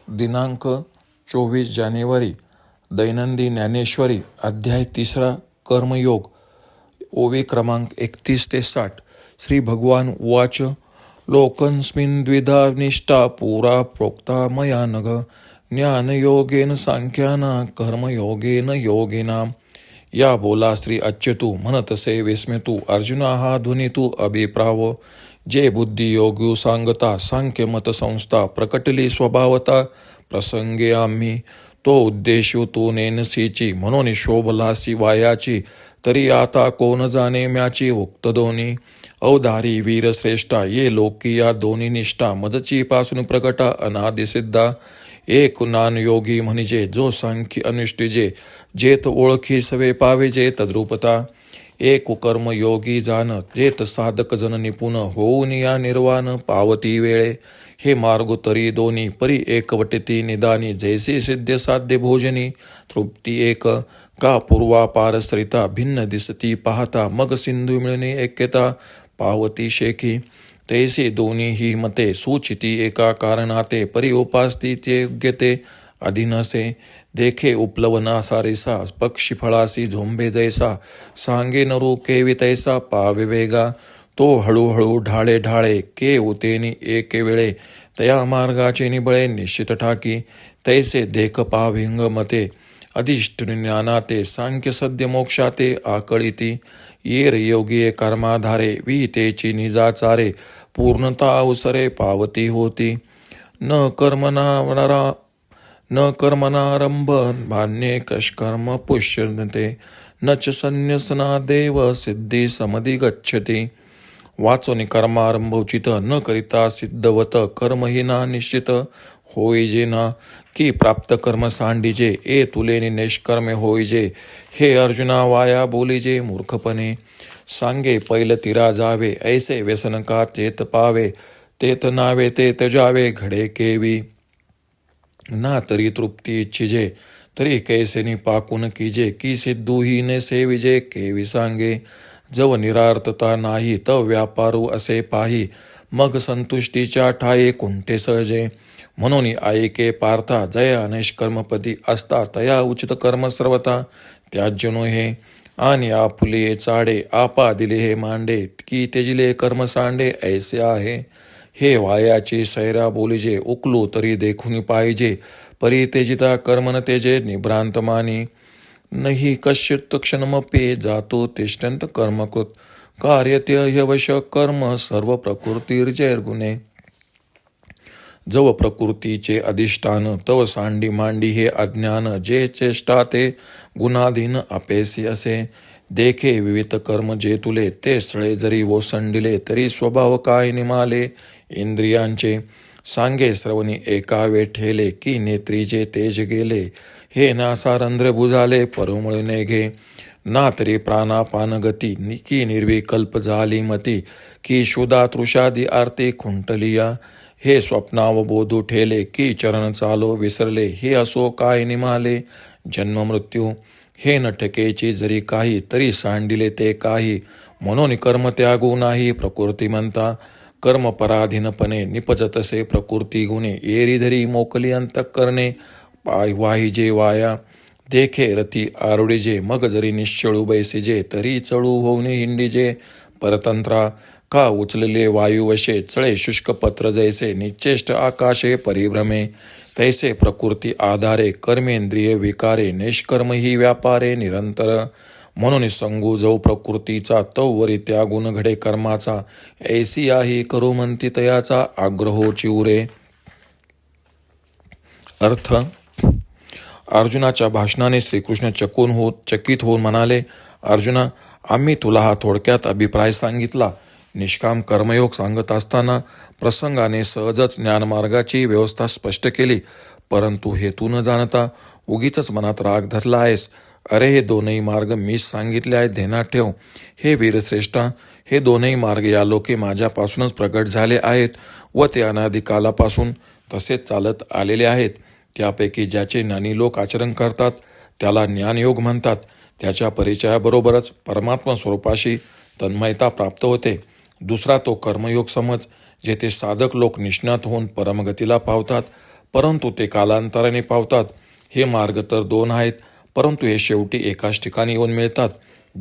दिनांक 24 जानेवारी. दैनंदिन ज्ञानेश्वरी. अध्याय 3. कर्मयोग. ओवी क्रमांक 31 ते 60. श्री भगवान उवाच. लोकस्मिन् द्विधा निष्ठा पुरा प्रोक्ता मया नघ. ज्ञानयोगेन सांख्याना कर्मयोगेन योगिनाम. या बोला श्री अच्युतू म्हणतसे विस्मितू. अर्जुना हा ध्वनी तू अभिप्राव. जे बुद्धियोगू सांगता सांख्य मत संस्था प्रकटली स्वभावता. प्रसंगे आम्ही तो उद्देशू तू नेनसीची म्हणून शोभलासी वायाची. तरी आता कोण जाणे म्याची उक्त दोन्ही. अवधारी वीर श्रेष्ठा ये लोकी या दोन्ही निष्ठा. मजची पासून प्रकटा अनादिसिद्धा. एक ज्ञान योगी म्हणजे जो सांख्य अनुष्ठिजे. जेत ओळखी सवे पावेजे तद्रूपता. एक कर्म योगी जाण जेत साधक जन निपुण. होऊन या निर्वाण पावती वेळे. हे मार्ग तरी दोन्ही परी एकवटती निदानी. जैसे सिद्ध साध्य भोजनी तृप्ती एक. का पूर्वापार सरिता भिन्न दिसती पाहता. मग सिंधू मिळणे ऐक्यता पावती शेखी. तैसे दोन्ही ही मते सुचिती एका कारणाते. परी उपासती ते योग्यते अधीनसे. देखे उपलवना सारिसा पक्षी फळासी झोंबे जैसा. सांगे नरू केवी तैसा पावे वेगा. तो हळूहळू ढाळे ढाळे के उतेनी एके वेळे. तया मार्गाचे निबळे निश्चित ठाकी. तैसे देख पाविंग मते अधिष्ठ ज्ञानाते. सांख्य सद्य मोक्षाते आकळिती. येर योगी कर्माधारे विहितेची निजाचारे. पूर्णता अवसरे पावती होती. न कर्मणारंभ भान्ये कष्कर्म पुष्यते. न च संन्यसना देव सिद्धी समधी गच्छति. वाचोनी कर्मारंभ उचित न करिता सिद्धवत. कर्महीना निश्चित होईजे ना की प्राप्त कर्म सांडीजे. ए तुलेनी निष्कर्मे होईजे. हे अर्जुना वाया बोलीजे मूर्खपणे. सांगे पैल तिरा जावे ऐसे व्यसन का तेत पावे. तेत नावे ते तजावे घडे केवी. ना तरी तृप्ती इच्छिजे तरी कैसेनी पाकून कीजे. की सिद्धू ही ने सेविजे केवी सांगे. जव निरार्थता नाही तव व्यापारू असे पाही. मग संतुष्टीच्या ठाई कुंठे सहजे. म्हणून ऐके पार्था जया निष्कर्मपदी असता. तया उचित कर्म सर्वता त्याज्य हे. आणि आपुले चाडे आपा दिले हे मांडे. की तेजिले कर्म सांडे ऐसे आहे. हे वायाची सैरा बोलिजे उकलू तरी देखून पाहिजे. परी तेजिता कर्म न तेजे निभ्रांत मानी. नहि कश्चित क्षणमपि जातो तिष्ठन्त कर्मकृत. कार्यत्य ह्यवश कर्म सर्व प्रकृतिर्जैर्गुणे. जव प्रकृतीचे अधिष्ठान तव सांडी मांडी हे अज्ञान. जे चेष्टा ते गुणाधीन अपेसी असे. देखे विविध कर्म जे तुले ते सळे जरी ओसंडिले. तरी स्वभाव काय निमाले इंद्रियांचे. सांगे श्रवणी एका ठेले की नेत्रीचे तेज गेले. हे नासा रंध्र बुजाले परुमळ नेघे. ना तरी प्राणापान गती की निर्विकल्प झाली मती. की शुदा तृषादी आरती खुंटलिया. हे स्वप्नावबोधू ठेले की चरण चालो विसरले. हे असो काय निमाले जन्म मृत्यू. हे नटकेची जरी काही तरी सांडिले ते काही. म्हणून कर्म त्यागू नाही प्रकृती म्हणता. कर्म पराधीनपणे निपजतसे प्रकृती गुणे. एरी धरी मोकली अंतःकरणे वाहिजे वाया. देखे रती आरुडीजे मग जरी निश्चळू बैसिजे. तरी चळू होऊन हिंडीजे परतंत्रा. का उचलले वायुवशे चळे शुष्क पत्र जैसे. निश्चेष्ट आकाशे परिभ्रमे. तैसे प्रकृती आधारे कर्मेंद्रिय विकारे. निष्कर्म ही व्यापारे निरंतर. म्हणून संगू जो प्रकृतीचा तवरी त्यागुण घडे कर्माचा. ऐसी आहे करू म्हणती तयाचा आग्रहो चिवरे. अर्थ. अर्जुनाच्या भाषणाने श्रीकृष्ण चकित होऊन म्हणाले. अर्जुना, आम्ही तुला हा थोडक्यात अभिप्राय सांगितला. निष्काम कर्मयोग सांगत असताना प्रसंगाने सहजच ज्ञानमार्गाची व्यवस्था स्पष्ट केली. परंतु हे तू न जाणता उगीच मनात राग धरला आहेस. अरे, हे दोनही मार्ग मीच सांगितले आहेत ध्यानात ठेव. हे वीरश्रेष्ठा, हे दोनही मार्ग या लोके माझ्यापासूनच प्रगट झाले आहेत व ते अनादिकालापासून तसेच चालत आलेले आहेत. त्यापैकी ज्याचे ज्ञानी लोक आचरण करतात त्याला ज्ञानयोग म्हणतात. त्याच्या परिचयाबरोबरच परमात्मा स्वरूपाशी तन्मयता प्राप्त होते. दुसरा तो कर्मयोग समज, जेथे साधक लोक निष्णात होऊन परमगतीला पावतात. परंतु ते कालांतराने पावतात. हे मार्ग तर दोन आहेत, परंतु हे शेवटी एकाच ठिकाणी येऊन मिळतात.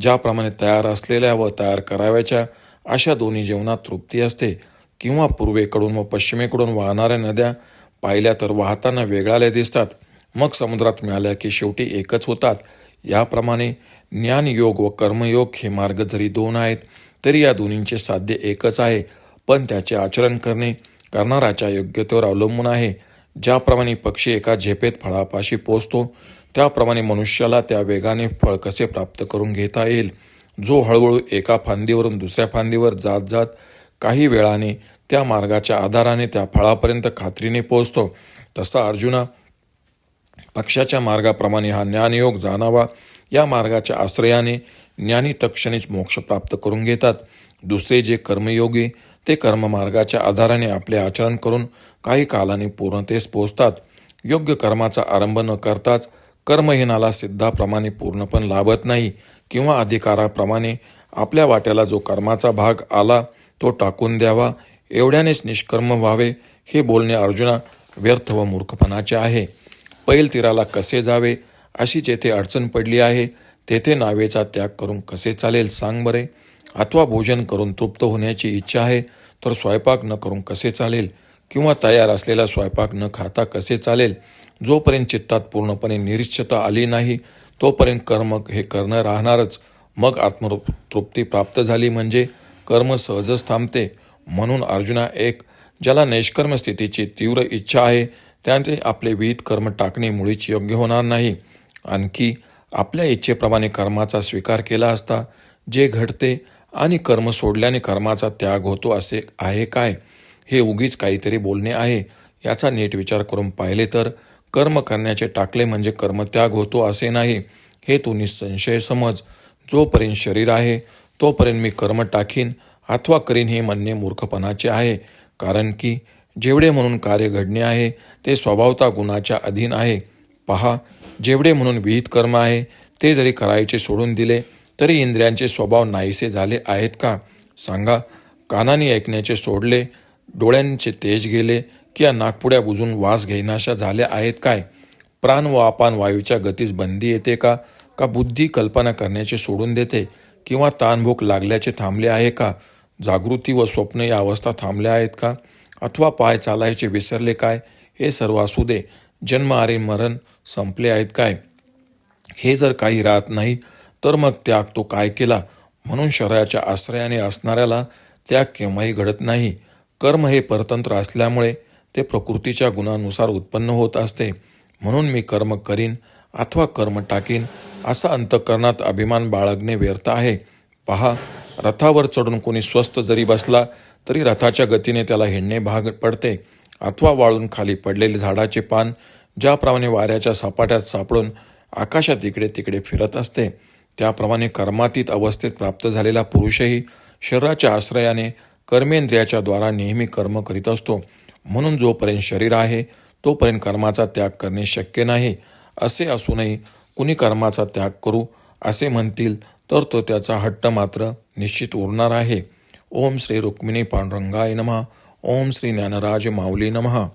ज्याप्रमाणे तयार असलेल्या व तयार कराव्याच्या अशा दोन्ही जीवनात तृप्ती असते, किंवा पूर्वेकडून व पश्चिमेकडून वाहणाऱ्या नद्या पाहिल्या तर वाहताना वेगळ्या दिसतात, मग समुद्रात मिळाल्या की शेवटी एकच होतात. याप्रमाणे ज्ञानयोग व कर्मयोग हे मार्ग जरी दोन आहेत, तरी या दोन्हींचे साध्य एकच आहे, पण त्याचे आचरण करणाराच्या योग्यतेवर अवलंबून आहे. ज्याप्रमाणे पक्षी एका झेपेत फळापाशी पोचतो, त्याप्रमाणे मनुष्याला त्या वेगाने फळ कसे प्राप्त करून घेता येईल. जो हळूहळू एका फांदीवरून दुसऱ्या फांदीवर जात जात काही वेळाने त्या मार्गाच्या आधाराने त्या फळापर्यंत खात्रीने पोचतो, तसा अर्जुना पक्षाच्या मार्गाप्रमाणे हा ज्ञानयोग जाणावा. या मार्गाच्या आश्रयाने ज्ञानी तत्क्षणीच मोक्ष प्राप्त करून घेतात. दुसरे जे कर्मयोगी ते कर्ममार्गाच्या आधाराने आपले आचरण करून काही कालाने पूर्णतेस पोचतात. योग्य कर्माचा आरंभ न करताच कर्महीनाला सिद्धाप्रमाणे पूर्णपण लाभत नाही, किंवा अधिकाराप्रमाणे आपल्या वाट्याला जो कर्माचा भाग आला तो टाकून द्यावा, एवढ्यानेच निष्कर्म व्हावे, हे बोलणे अर्जुना व्यर्थ व मूर्खपणाचे आहे. पैल तीराला कसे जावे अशी जेथे अडचण पडली आहे, तेथे नावेचा त्याग करून कसे चालेल सांग बरे. अथवा भोजन करून तृप्त होण्याची इच्छा आहे तर स्वयंपाक न करून कसे चालेल, किंवा तयार असलेला स्वयंपाक न खाता कसे चालेल. जोपर्यंत चित्तात पूर्णपणे निरीच्छता आली नाही, तोपर्यंत कर्म हे करणं राहणारच. मग आत्मतृप्ती प्राप्त झाली म्हणजे कर्म सहजच थांबते. म्हणून अर्जुना, एक ज्याला नैष्कर्म स्थितीची तीव्र इच्छा आहे, त्याने आपले विहित कर्म टाकणे मुळीच योग्य होणार नाही. आणखी आपल्या इच्छेप्रमाणे कर्माचा स्वीकार केला असता जे घडते आणि कर्म सोडल्याने कर्माचा त्याग होतो असे आहे काय? हे उगीच काहीतरी बोलणे आहे. याचा नीट विचार करून पाहिले तर कर्म करण्याचे टाकले म्हणजे कर्मत्याग होतो असे नाही, हे तू निसंशय समज. जोपर्यंत शरीर आहे तोपर्यंत मी कर्म टाकीन अथवा करीन हे म्हणणे मूर्खपणाचे आहे. कारण की जेवढे म्हणून कार्य घडणे आहे ते स्वभावता गुणाच्या अधीन आहे. पहा, जेवढे म्हणून विहित कर्म आहे ते जरी करायचे सोडून दिले तरी इंद्रियांचे स्वभाव नाहीसे झाले आहेत का? सांगा. कानाने ऐकण्याचे सोडले, डोळ्यांचे तेज गेले, की या नाकपुड्या बुजून वास घेण्याशा झाल्या आहेत काय? प्राण व अपान वायूच्या गतीस बंदी येते का? का बुद्धी कल्पना करण्याचे सोडून देते, किंवा ताणभूक लागल्याचे थांबले आहे का? जागृती व स्वप्न या अवस्था थांबल्या आहेत का? अथवा पाय चालायचे विसरले काय? हे सर्व असू दे, जन्म आणि मरण संपले आहेत काय? हे जर काही राहत नाही तर मग त्याग तो काय केला? म्हणून शरीराच्या आश्रयाने असणाऱ्याला त्याग केव्हाही घडत नाही. कर्म हे परतंत्र असल्यामुळे ते प्रकृतीच्या गुणानुसार उत्पन्न होत असते. म्हणून मी कर्म करीन अथवा कर्म टाकीन असा अंतःकरणात अभिमान बाळगणे व्यर्थ आहे. पहा, रथावर चढून कोणी स्वस्थ जरी बसला तरी रथाच्या गतीने त्याला हिंडणे भाग पडते. अथवा वाळून खाली पडलेले झाडाचे पान ज्याप्रमाणे वाऱ्याच्या सपाट्यात सापडून आकाशात इकडे तिकडे फिरत असते, त्याप्रमाणे कर्मातीत अवस्थेत प्राप्त झालेला पुरुषही शरीराच्या आश्रयाने कर्मेंद्रियाच्या द्वारा नेहमी कर्म करीत असतो. म्हणून जोपर्यंत शरीर आहे तोपर्यंत कर्माचा त्याग करणे शक्य नाही. असे असूनही कुणी कर्माचा त्याग करू असे म्हणतील तर तो त्याचा हट्ट मात्र निश्चित उरणार आहे. ओम श्री रुक्मिणी पांडुरंगाय नमः. ओम श्री ज्ञानराज माऊली नमः.